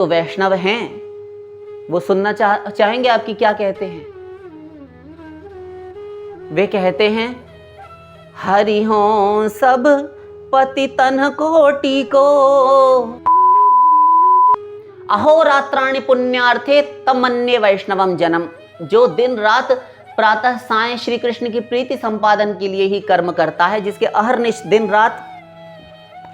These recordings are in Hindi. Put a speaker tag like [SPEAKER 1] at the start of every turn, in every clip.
[SPEAKER 1] तो वैष्णव हैं, वो सुनना चाहेंगे आपकी क्या कहते हैं। वे कहते हैं, हरि हों सब पतितन कोटि को, अहोरात्राणि पुण्यार्थे तमन्ये वैष्णवम जनम। जो दिन रात प्रातः सायं श्री कृष्ण की प्रीति संपादन के लिए ही कर्म करता है, जिसके अहर्निश दिन रात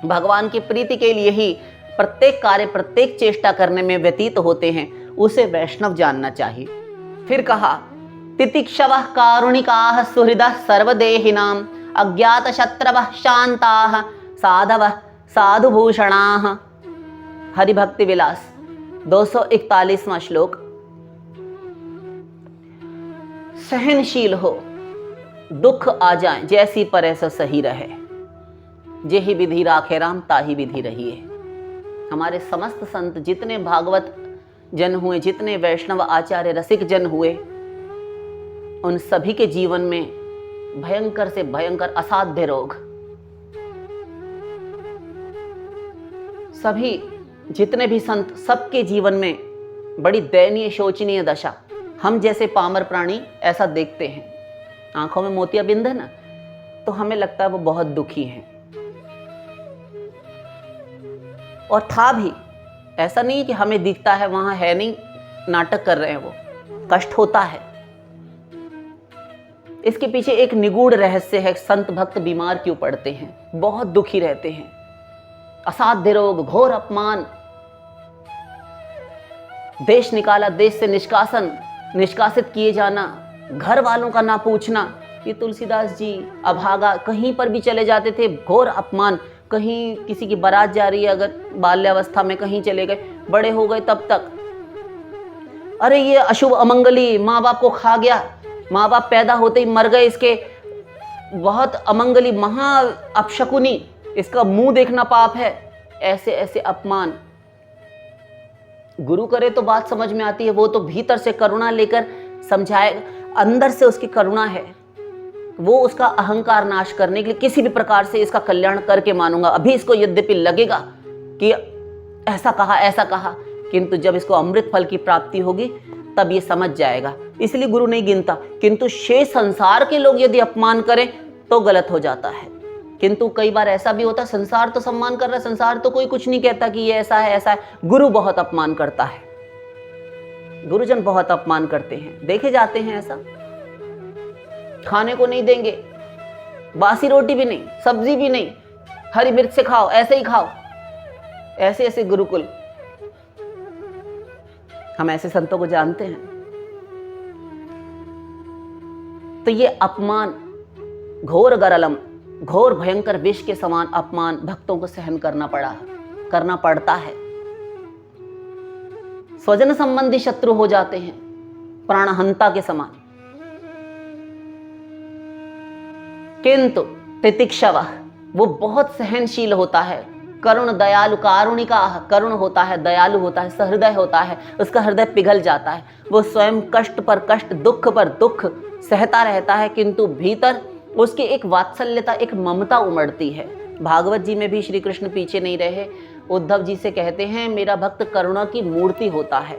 [SPEAKER 1] भगवान की प्रीति के लिए ही प्रत्येक कार्य प्रत्येक चेष्टा करने में व्यतीत होते हैं, उसे वैष्णव जानना चाहिए। फिर कहा, तितिक्षवः कारुणिकाः सुहृदः सर्वदेहिनां, अज्ञात शत्रवः शान्ताः साधवः साधुभूषणाः। हरिभक्ति विलास 241वां श्लोक। सहनशील हो, दुख आ जाए जैसी पर ऐसा सही रहे, जेहि विधि राखे राम ताहि विधि रहिए। हमारे समस्त संत जितने भागवत जन हुए, जितने वैष्णव आचार्य रसिक जन हुए, उन सभी के जीवन में भयंकर से भयंकर असाध्य रोग, सभी जितने भी संत, सबके जीवन में बड़ी दयनीय शोचनीय दशा। हम जैसे पामर प्राणी ऐसा देखते हैं, आंखों में मोतियाबिंद है ना, तो हमें लगता है वो बहुत दुखी हैं। और था भी, ऐसा नहीं कि हमें दिखता है वहां है नहीं, नाटक कर रहे हैं, वो कष्ट होता है। इसके पीछे एक निगूढ़ रहस्य है। संत भक्त बीमार क्यों पड़ते हैं, बहुत दुखी रहते हैं। असाध्य रोग, घोर अपमान, देश निकाला, देश से निष्कासित किए जाना, घर वालों का ना पूछना। ये तुलसीदास जी अभागा कहीं पर भी चले जाते थे, घोर अपमान। कहीं किसी की बारात जा रही है, अगर बाल्यावस्था में कहीं चले गए, बड़े हो गए तब तक, अरे ये अशुभ अमंगली, माँ बाप को खा गया, माँ बाप पैदा होते ही मर गए, इसके बहुत अमंगली, महा अपशकुनी, इसका मुंह देखना पाप है। ऐसे ऐसे अपमान। गुरु करे तो बात समझ में आती है, वो तो भीतर से करुणा लेकर समझाए, अंदर से उसकी करुणा है, वो उसका अहंकार नाश करने के लिए किसी भी प्रकार से इसका कल्याण करके मानूंगा। अभी इसको यद्यपि लगेगा कि ऐसा कहा, किंतु जब इसको अमृत फल की प्राप्ति होगी तब ये समझ जाएगा। इसलिए गुरु नहीं गिनता, किंतु शेष संसार के लोग यदि अपमान करें तो गलत हो जाता है। किंतु कई बार ऐसा भी होता है, संसार तो सम्मान कर रहा है, संसार तो कोई कुछ नहीं कहता कि ये ऐसा है ऐसा है, गुरु बहुत अपमान करता है, गुरुजन बहुत अपमान करते हैं, देखे जाते हैं। ऐसा खाने को नहीं देंगे, बासी रोटी भी नहीं, सब्जी भी नहीं, हरी मिर्च से खाओ, ऐसे ही खाओ, ऐसे ऐसे गुरुकुल। हम ऐसे संतों को जानते हैं। तो ये अपमान, घोर गरलम, घोर भयंकर विष के समान अपमान भक्तों को सहन करना पड़ता है। स्वजन संबंधी शत्रु हो जाते हैं, प्राणहंता के समान। किंतु तितिक्षवः, वो बहुत सहनशील होता है, करुण दयालु, कारुणिका, करुण होता है, दयालु होता है, सहृदय होता है, उसका हृदय पिघल जाता है। वो स्वयं कष्ट पर कष्ट, दुख पर दुख सहता रहता है, किंतु भीतर उसकी एक वात्सल्यता, एक ममता उमड़ती है। भागवत जी में भी श्री कृष्ण पीछे नहीं रहे, उद्धव जी से कहते हैं, मेरा भक्त करुणा की मूर्ति होता है।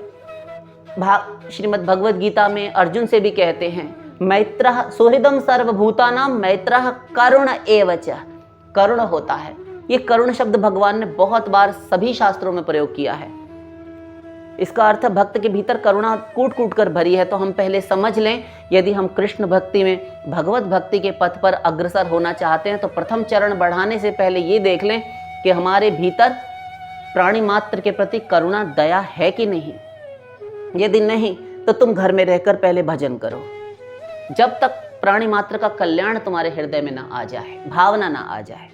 [SPEAKER 1] श्रीमद् भगवत गीता में अर्जुन से भी कहते हैं, मैत्रः सुहृदम सर्वभूतानां मैत्रः करुण एव च, करुण होता है। ये करुण शब्द भगवान ने बहुत बार सभी शास्त्रों में प्रयोग किया है। इसका अर्थ भक्त के भीतर करुणा कूट कूट कर भरी है। तो हम पहले समझ लें, यदि हम कृष्ण भक्ति में, भगवत भक्ति के पथ पर अग्रसर होना चाहते हैं, तो प्रथम चरण बढ़ाने से पहले ये देख लें कि हमारे भीतर प्राणी मात्र के प्रति करुणा, दया है कि नहीं। यदि नहीं तो तुम घर में रहकर पहले भजन करो, जब तक प्राणी मात्र का कल्याण तुम्हारे हृदय में ना आ जाए, भावना ना आ जाए।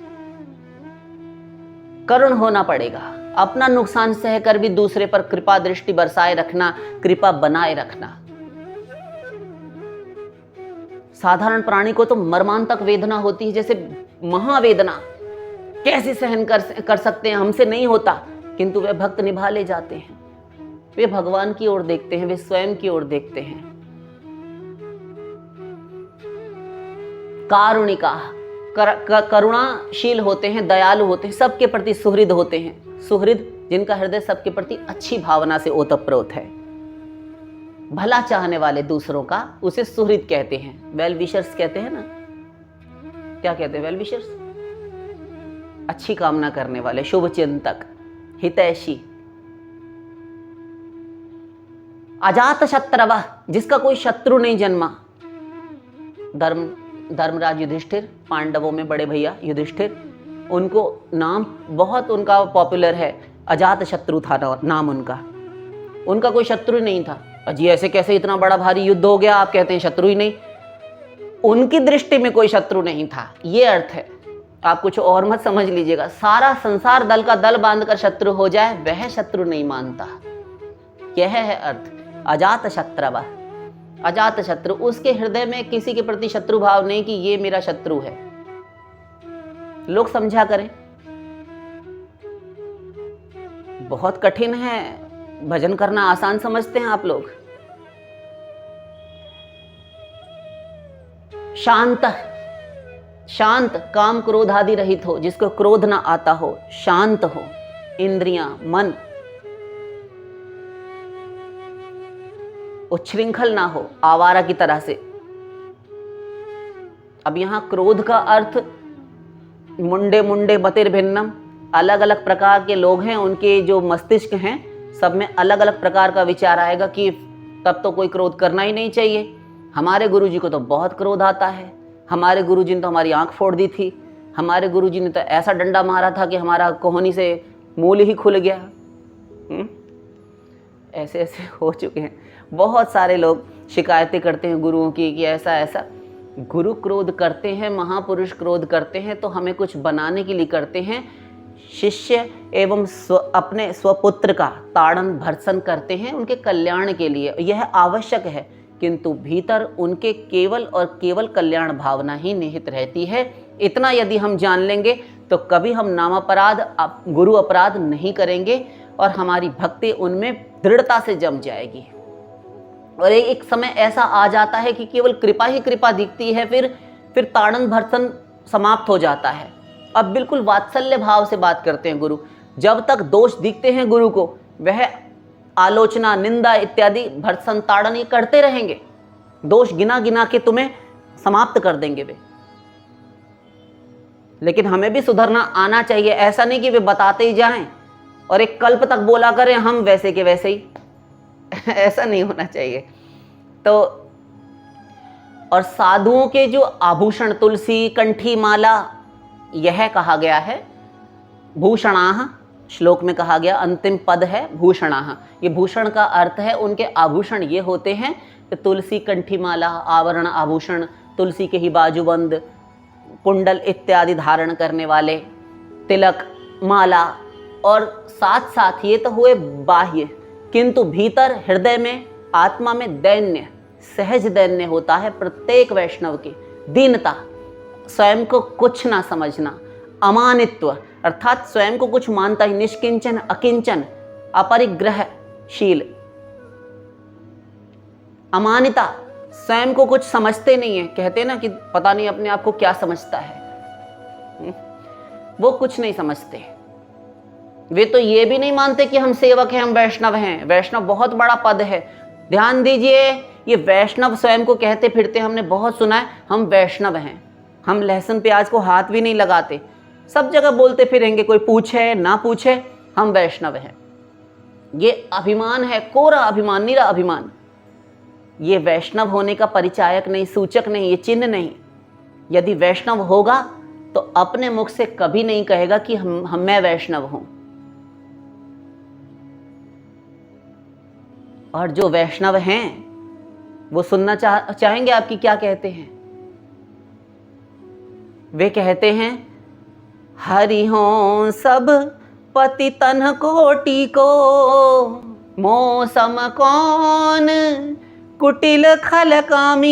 [SPEAKER 1] करुण होना पड़ेगा, अपना नुकसान सहकर भी दूसरे पर कृपा दृष्टि बरसाए रखना, कृपा बनाए रखना। साधारण प्राणी को तो मर्मांतक वेदना होती है, जैसे महावेदना, कैसे सहन कर सकते हैं, हमसे नहीं होता, किंतु वे भक्त निभा ले जाते हैं। वे भगवान की ओर देखते हैं, वे स्वयं की ओर देखते हैं। कारुणिका, करुणाशील होते हैं, दयालु होते हैं, सबके प्रति सुहृद होते हैं। सुहृद जिनका हृदय सबके प्रति अच्छी भावना से ओतप्रोत है। भला चाहने वाले दूसरों का, उसे सुहृद कहते हैं, वेल विशर्स कहते हैं ना। क्या कहते हैं? वेल विशर्स, अच्छी कामना करने वाले, शुभ चिंतक, हितैषी। अजात शत्रवः, जिसका कोई शत्रु नहीं जन्मा। धर्मराज युधिष्ठिर, पांडवों में बड़े भैया युधिष्ठिर, उनको नाम बहुत उनका पॉपुलर है, अजात शत्रु था नाम उनका कोई शत्रु नहीं था। अजी ऐसे कैसे, इतना बड़ा भारी युद्ध हो गया, आप कहते हैं शत्रु ही नहीं। उनकी दृष्टि में कोई शत्रु नहीं था, ये अर्थ है। आप कुछ और मत समझ लीजिएगा। सारा संसार दल का दल बांधकर शत्रु हो जाए, वह शत्रु नहीं मानता। यह है अर्थ अजात शत्रवः। अजात शत्रु, उसके हृदय में किसी के प्रति शत्रु भाव नहीं कि ये मेरा शत्रु है। लोग समझा करें, बहुत कठिन है। भजन करना आसान समझते हैं आप लोग। शांत, शांत, काम क्रोध आदि रहित हो, जिसको क्रोध ना आता हो, शांत हो, इंद्रियां, मन उच्छृंखल ना हो, आवारा की तरह से। अब यहां क्रोध का अर्थ मुंडे मुंडे बतिर्भिन्नम, अलग अलग प्रकार के लोग हैं, उनके जो मस्तिष्क हैं सब में अलग अलग प्रकार का विचार आएगा कि तब तो कोई क्रोध करना ही नहीं चाहिए। हमारे गुरुजी को तो बहुत क्रोध आता है, हमारे गुरुजी ने तो हमारी आंख फोड़ दी थी, हमारे गुरुजी ने तो ऐसा डंडा मारा था कि हमारा कोहनी से मूल ही खुल गया। ऐसे ऐसे हो चुके हैं। बहुत सारे लोग शिकायतें करते हैं गुरुओं की कि ऐसा ऐसा। गुरु क्रोध करते हैं, महापुरुष क्रोध करते हैं तो हमें कुछ बनाने के लिए करते हैं। शिष्य एवं अपने स्वपुत्र का ताड़न भर्त्सन करते हैं उनके कल्याण के लिए, यह आवश्यक है, किंतु भीतर उनके केवल और केवल कल्याण भावना ही निहित रहती है। इतना यदि हम जान लेंगे तो कभी हम नाम अपराध, गुरु अपराध नहीं करेंगे और हमारी भक्ति उनमें दृढ़ता से जम जाएगी। और एक समय ऐसा आ जाता है कि केवल कृपा ही कृपा दिखती है, फिर ताड़न भर्त्सन समाप्त हो जाता है। अब बिल्कुल वात्सल्य भाव से बात करते हैं गुरु। जब तक दोष दिखते हैं गुरु को, वह आलोचना, निंदा इत्यादि भर्त्सन ताड़न ये करते रहेंगे। दोष गिना गिना के तुम्हें समाप्त कर देंगे वे। लेकिन हमें भी सुधरना आना चाहिए। ऐसा नहीं कि वे बताते ही जाएं और एक कल्प तक बोला करें हम वैसे के वैसे ही। ऐसा नहीं होना चाहिए। तो और साधुओं के जो आभूषण, तुलसी, कंठी माला, यह कहा गया है भूषणाः, श्लोक में कहा गया, अंतिम पद है भूषणाः। ये भूषण का अर्थ है उनके आभूषण ये होते हैं कि तुलसी, कंठी माला, आवरण, आभूषण, तुलसी के ही बाजूबंद, कुंडल इत्यादि धारण करने वाले, तिलक, माला, और साथ साथ ये तो हुए बाह्य, किंतु भीतर हृदय में, आत्मा में दैन्य, सहज दैन्य होता है प्रत्येक वैष्णव की। दीनता, स्वयं को कुछ ना समझना, अमानित्व अर्थात स्वयं को कुछ मानता ही, निष्किंचन, अकिंचन, अपरिग्रहशील। अमानिता, स्वयं को कुछ समझते नहीं है। कहते ना कि पता नहीं अपने आप को क्या समझता है, वो कुछ नहीं समझते। वे तो ये भी नहीं मानते कि हम सेवक हैं, हम वैष्णव हैं। वैष्णव बहुत बड़ा पद है। ध्यान दीजिए, ये वैष्णव स्वयं को कहते फिरते हमने बहुत सुना है, हम वैष्णव हैं। हम लहसुन प्याज को हाथ भी नहीं लगाते, सब जगह बोलते फिरेंगे, कोई पूछे ना पूछे हम वैष्णव हैं। ये अभिमान है, कोरा अभिमान, निरा अभिमान। ये वैष्णव होने का परिचायक नहीं, सूचक नहीं, ये चिन्ह नहीं। यदि वैष्णव होगा तो अपने मुख से कभी नहीं कहेगा कि मैं वैष्णव हूं। और जो वैष्णव हैं वो सुनना चाहेंगे आपकी क्या कहते हैं। वे कहते हैं, हरि हों सब पति तन कोटि को, मोसम कौन कुटिल खल कामी।